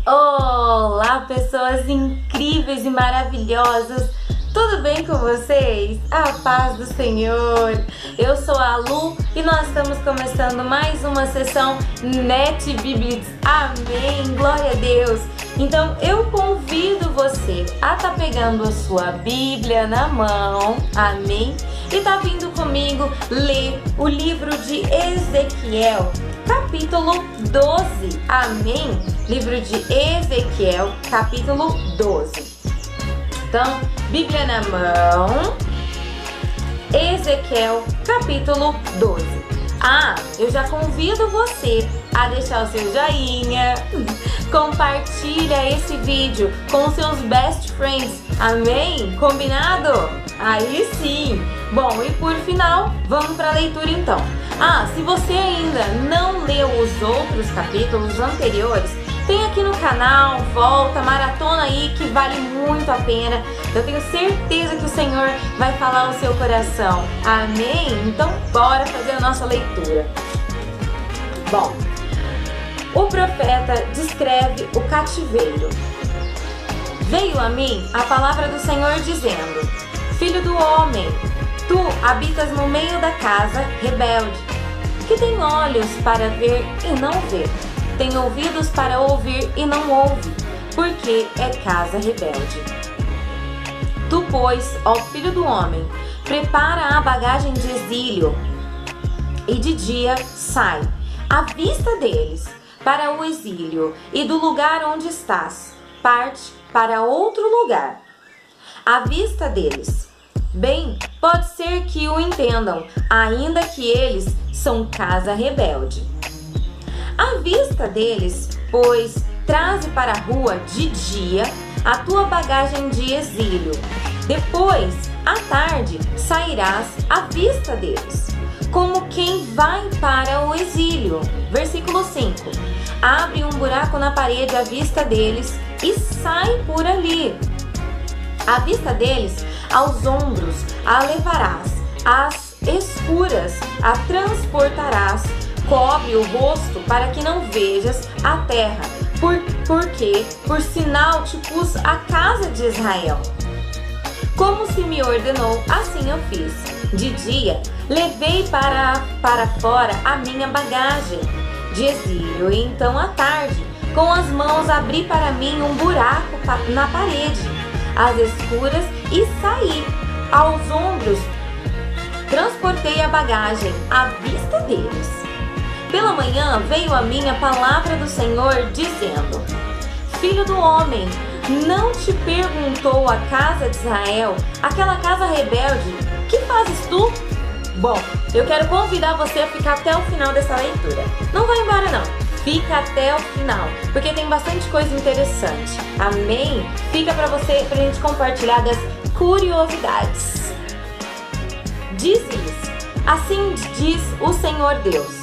Olá, pessoas incríveis e maravilhosas! Tudo bem com vocês? A paz do Senhor! Eu sou a Lu e nós estamos começando mais uma sessão Net Biblix. Amém! Glória a Deus! Então eu convido você a estar pegando a sua Bíblia na mão, amém? E tá vindo comigo ler o livro de Ezequiel, capítulo 12, amém? Livro de Ezequiel, capítulo 12. Então, Bíblia na mão, Ezequiel, capítulo 12. Eu já convido você a deixar o seu joinha, compartilha esse vídeo com seus best friends, amém? Combinado? Aí sim! Bom, e por final, vamos para a leitura então. Se você ainda não leu os outros capítulos anteriores, tem aqui no canal, volta, maratona aí que vale muito a pena. Eu tenho certeza que o Senhor vai falar ao seu coração. Amém? Então bora fazer a nossa leitura. Bom, o profeta descreve o cativeiro. Veio a mim a palavra do Senhor dizendo: Filho do homem, tu habitas no meio da casa rebelde, que tem olhos para ver e não vê, tem ouvidos para ouvir e não ouve, porque é casa rebelde. Tu, pois, ó filho do homem, prepara a bagagem de exílio, e de dia sai, à vista deles, para o exílio, e do lugar onde estás, parte para outro lugar, à vista deles. Bem, pode ser que o entendam, ainda que eles são casa rebelde. À vista deles, pois, traze para a rua de dia a tua bagagem de exílio. Depois, à tarde, sairás à vista deles, como quem vai para o exílio. Versículo 5. Abre um buraco na parede à vista deles e sai por ali. À vista deles, aos ombros a levarás, às escuras a transportarás, cobre o rosto para que não vejas a terra, porque por sinal te pus a casa de Israel. Como se me ordenou, assim eu fiz. De dia, levei para fora a minha bagagem de exílio, e então à tarde, com as mãos abri para mim um buraco na parede, às escuras, e saí. Aos ombros transportei a bagagem à vista deles. Pela manhã veio a mim a palavra do Senhor dizendo: Filho do homem, não te perguntou a casa de Israel, aquela casa rebelde, que fazes tu? Bom, eu quero convidar você a ficar até o final dessa leitura. Não vai embora não, fica até o final, porque tem bastante coisa interessante. Amém? Fica pra a gente compartilhar das curiosidades. Diz-lhes: assim diz o Senhor Deus.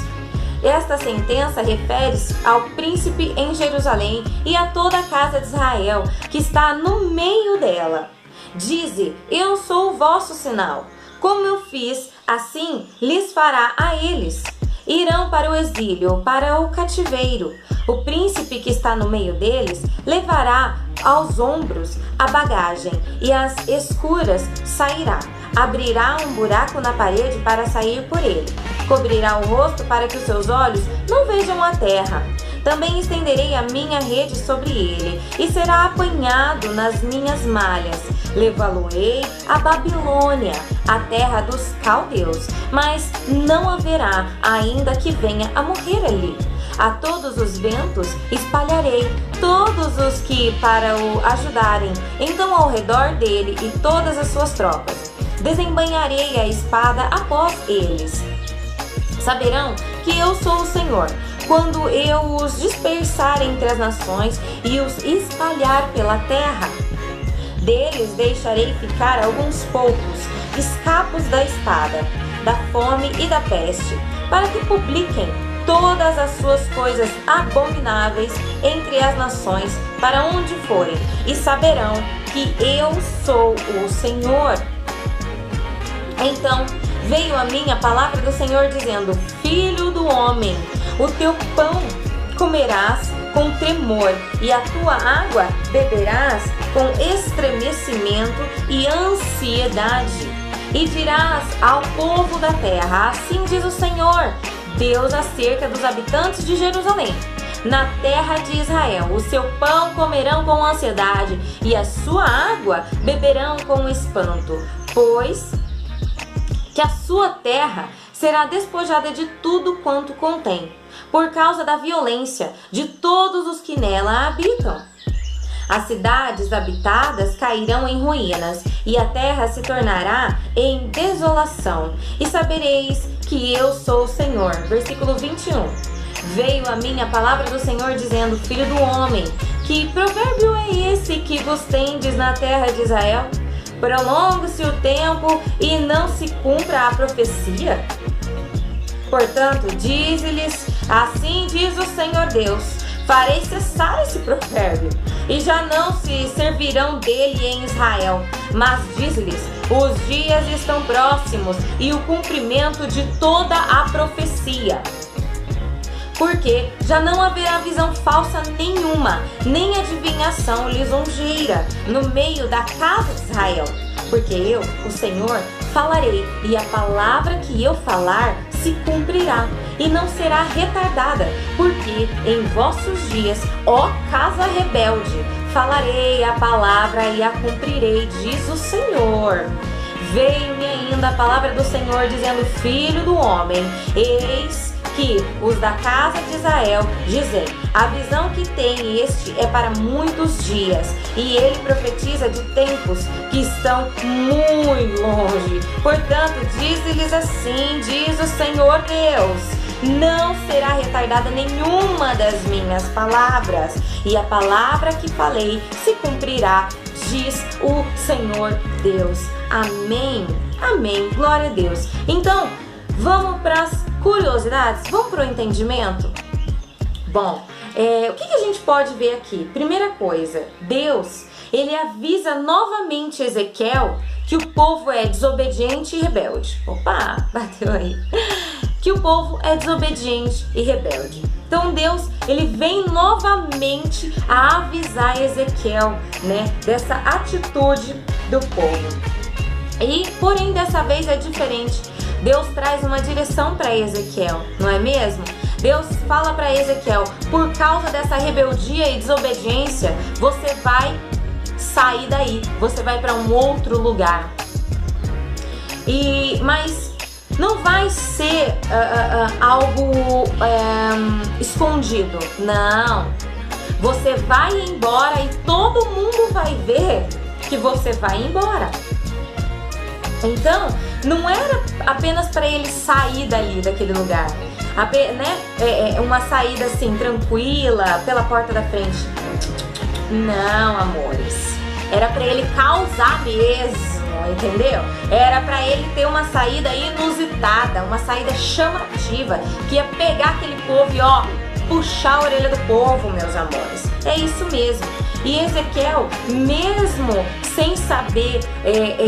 Esta sentença refere-se ao príncipe em Jerusalém e a toda a casa de Israel, que está no meio dela. Dize: eu sou o vosso sinal. Como eu fiz, assim lhes fará a eles. Irão para o exílio, para o cativeiro. O príncipe que está no meio deles levará aos ombros a bagagem, e às escuras sairá. Abrirá um buraco na parede para sair por ele. Cobrirá o rosto para que os seus olhos não vejam a terra. Também estenderei a minha rede sobre ele, e será apanhado nas minhas malhas. Levá-lo-ei à Babilônia, a terra dos caldeus, mas não haverá ainda que venha a morrer ali. A todos os ventos espalharei todos os que para o ajudarem, então ao redor dele e todas as suas tropas. Desembainharei a espada após eles. Saberão que eu sou o Senhor, quando eu os dispersar entre as nações e os espalhar pela terra. Deles deixarei ficar alguns poucos, escapos da espada, da fome e da peste, para que publiquem todas as suas coisas abomináveis entre as nações para onde forem, e saberão que eu sou o Senhor. Então veio a mim a palavra do Senhor dizendo: Filho do homem, o teu pão comerás com tremor, e a tua água beberás com estremecimento e ansiedade. E dirás ao povo da terra: assim diz o Senhor, Deus acerca dos habitantes de Jerusalém: na terra de Israel, o seu pão comerão com ansiedade, e a sua água beberão com espanto, pois que a sua terra será despojada de tudo quanto contém, por causa da violência de todos os que nela habitam. As cidades habitadas cairão em ruínas, e a terra se tornará em desolação. E sabereis que eu sou o Senhor. Versículo 21. Veio a mim a palavra do Senhor, dizendo: filho do homem, que provérbio é esse que vos tendes na terra de Israel? Prolongue-se o tempo e não se cumpra a profecia? Portanto, dize-lhes: assim diz o Senhor Deus, farei cessar esse provérbio, e já não se servirão dele em Israel. Mas diz-lhes: os dias estão próximos, e o cumprimento de toda a profecia. Porque já não haverá visão falsa nenhuma, nem adivinhação lisonjeira no meio da casa de Israel. Porque eu, o Senhor, falarei, e a palavra que eu falar se cumprirá, e não será retardada. Porque em vossos dias, ó casa rebelde, falarei a palavra e a cumprirei, diz o Senhor. Veio-me ainda a palavra do Senhor, dizendo: filho do homem, eis que os da casa de Israel dizem: a visão que tem este é para muitos dias, e ele profetiza de tempos que estão muito longe. Portanto, diz-lhes assim, diz o Senhor Deus: não será retardada nenhuma das minhas palavras, e a palavra que falei se cumprirá, diz o Senhor Deus. Amém. Amém. Glória a Deus. Então, vamos para as curiosidades? Vamos para o entendimento? Bom, o que a gente pode ver aqui? Primeira coisa, Deus, ele avisa novamente Ezequiel que o povo é desobediente e rebelde. Opa, bateu aí. Que o povo é desobediente e rebelde. Então Deus, ele vem novamente a avisar Ezequiel, né, dessa atitude do povo. E, porém, dessa vez é diferente. Deus traz uma direção para Ezequiel, não é mesmo? Deus fala para Ezequiel: por causa dessa rebeldia e desobediência, você vai sair daí, você vai para um outro lugar. Mas não vai ser algo escondido, não. Você vai embora e todo mundo vai ver que você vai embora. Então, não era apenas para ele sair dali, daquele lugar, né? Uma saída assim, tranquila, pela porta da frente. Não, amores. Era para ele causar mesmo, entendeu? Era para ele ter uma saída inusitada, uma saída chamativa, que ia pegar aquele povo e, puxar a orelha do povo, meus amores. É isso mesmo. E Ezequiel, mesmo sem saber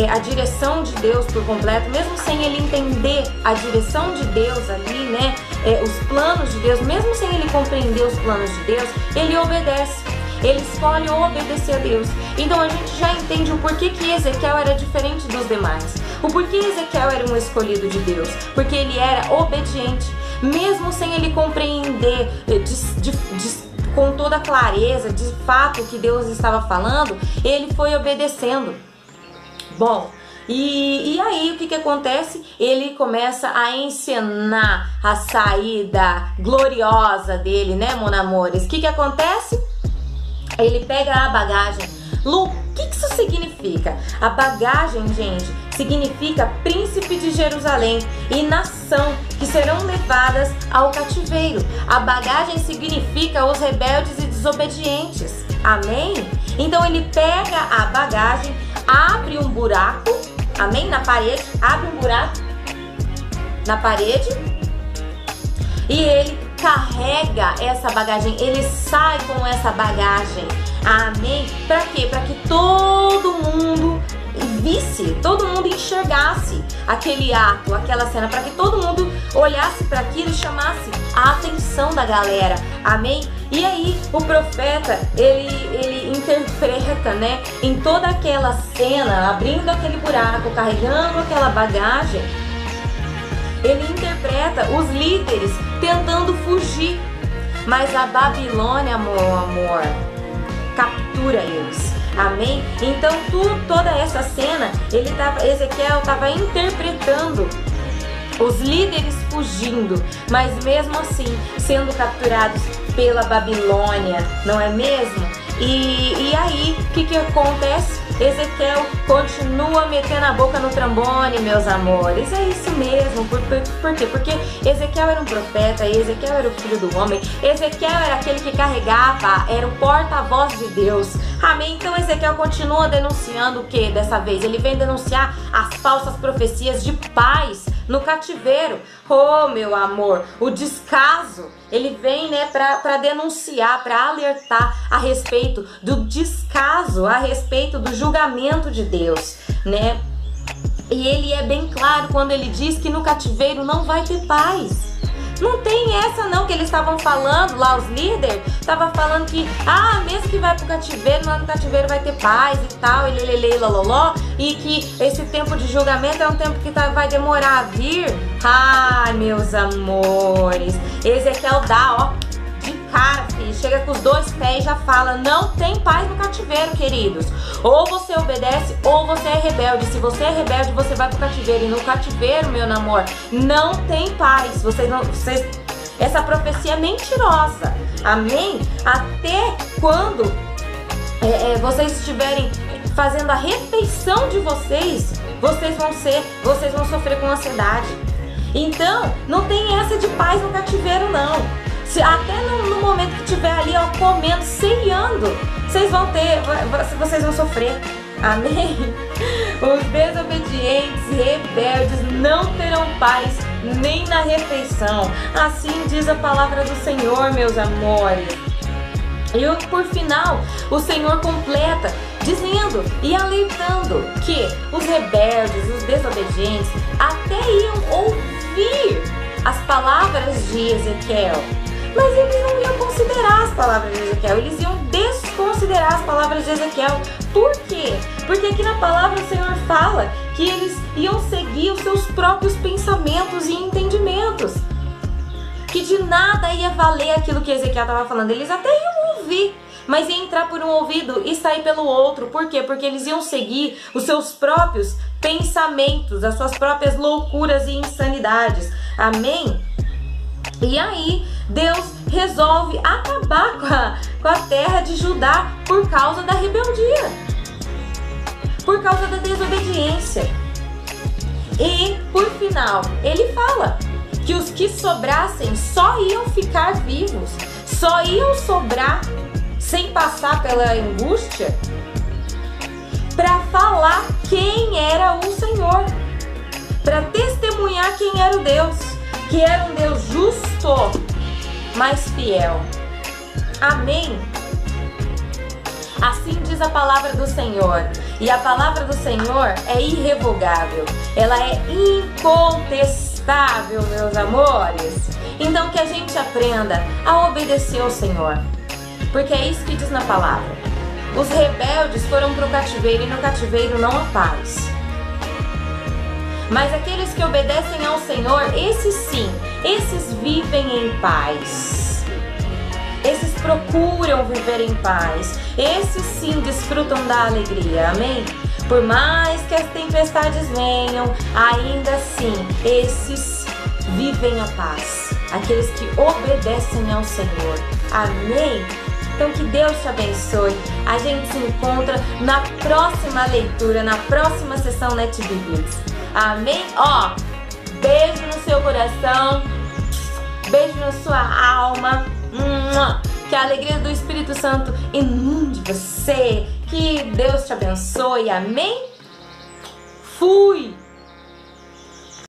a direção de Deus por completo, mesmo sem ele entender a direção de Deus ali, né, os planos de Deus, mesmo sem ele compreender os planos de Deus, ele obedece. Ele escolhe obedecer a Deus. Então a gente já entende o porquê que Ezequiel era diferente dos demais. O porquê Ezequiel era um escolhido de Deus. Porque ele era obediente. Mesmo sem ele compreender com toda clareza, de fato, o que Deus estava falando, ele foi obedecendo. Bom, e aí o que acontece? Ele começa a encenar a saída gloriosa dele, né, mon amores? O que acontece? Ele pega a bagagem. Lu, o que isso significa? A bagagem, gente, significa príncipe de Jerusalém e nação que serão levadas ao cativeiro. A bagagem significa os rebeldes e desobedientes. Amém? Então ele pega a bagagem, abre um buraco, amém? Na parede, abre um buraco na parede e ele carrega essa bagagem, ele sai com essa bagagem, amém? Para quê? Para que todo mundo visse, todo mundo enxergasse aquele ato, aquela cena, para que todo mundo olhasse para aquilo e chamasse a atenção da galera, amém? E aí o profeta, ele interpreta, né, em toda aquela cena, abrindo aquele buraco, carregando aquela bagagem, ele interpreta os líderes tentando fugir, mas a Babilônia, amor, captura eles. Amém? Então toda essa cena, Ezequiel estava interpretando os líderes fugindo, mas mesmo assim sendo capturados pela Babilônia, não é mesmo? E aí, o que acontece? Ezequiel continua metendo a boca no trombone, meus amores. É isso mesmo. Por quê? Porque Ezequiel era um profeta, Ezequiel era o filho do homem, Ezequiel era aquele que carregava, era o porta-voz de Deus. Amém? Então Ezequiel continua denunciando o que dessa vez? Ele vem denunciar as falsas profecias de paz no cativeiro. Oh, meu amor, o descaso. Ele vem, né, para denunciar, para alertar a respeito do descaso, a respeito do julgamento de Deus, né? E ele é bem claro quando ele diz que no cativeiro não vai ter paz. Não tem essa não que eles estavam falando lá, os líderes estavam falando que mesmo que vai pro cativeiro, lá no cativeiro vai ter paz e tal, e lololó, e que esse tempo de julgamento é um tempo que vai demorar a vir. Ai, meus amores, Ezequiel dá, de cara, filho, chega com os dois pés e já fala: não tem paz no cativeiro, queridos. Ou você obedece ou você é rebelde. Se você é rebelde, você vai pro cativeiro. E no cativeiro, meu amor, não tem paz. Essa profecia é mentirosa. Amém? Até quando vocês estiverem fazendo a refeição de vocês, vocês vão sofrer com ansiedade. Então, não tem essa de paz no cativeiro, não. Até no momento que estiver ali, comendo, ceando, vocês vão sofrer. Amém? Os desobedientes, rebeldes não terão paz nem na refeição. Assim diz a palavra do Senhor, meus amores. E por final, o Senhor completa dizendo e alertando que os rebeldes, os desobedientes até iam ouvir as palavras de Ezequiel, mas eles não iam considerar as palavras de Ezequiel, eles iam desconsiderar as palavras de Ezequiel. Por quê? Porque aqui na palavra o Senhor fala que eles iam seguir os seus próprios pensamentos e entendimentos, que de nada ia valer aquilo que Ezequiel estava falando. Eles até iam ouvir, mas ia entrar por um ouvido e sair pelo outro. Por quê? Porque eles iam seguir os seus próprios pensamentos, as suas próprias loucuras e insanidades. Amém? E aí Deus resolve acabar com a terra de Judá por causa da rebeldia, por causa da desobediência. E por final, ele fala que os que sobrassem só iam ficar vivos, só iam sobrar sem passar pela angústia, para falar quem era o Senhor, para testemunhar quem era o Deus, que era um Deus justo, mas fiel. Amém? Assim diz a palavra do Senhor. E a palavra do Senhor é irrevogável, ela é incontestável, meus amores. Então que a gente aprenda a obedecer ao Senhor, porque é isso que diz na palavra. Os rebeldes foram para o cativeiro e no cativeiro não há paz. Mas aqueles que obedecem ao Senhor, esses sim, esses vivem em paz. Esses procuram viver em paz. Esses sim desfrutam da alegria. Amém? Por mais que as tempestades venham, ainda assim, esses vivem a paz. Aqueles que obedecem ao Senhor. Amém? Então que Deus te abençoe. A gente se encontra na próxima leitura, na próxima sessão NetBiblics. Amém? Beijo no seu coração, beijo na sua alma. Que a alegria do Espírito Santo inunde você. Que Deus te abençoe. Amém? Fui!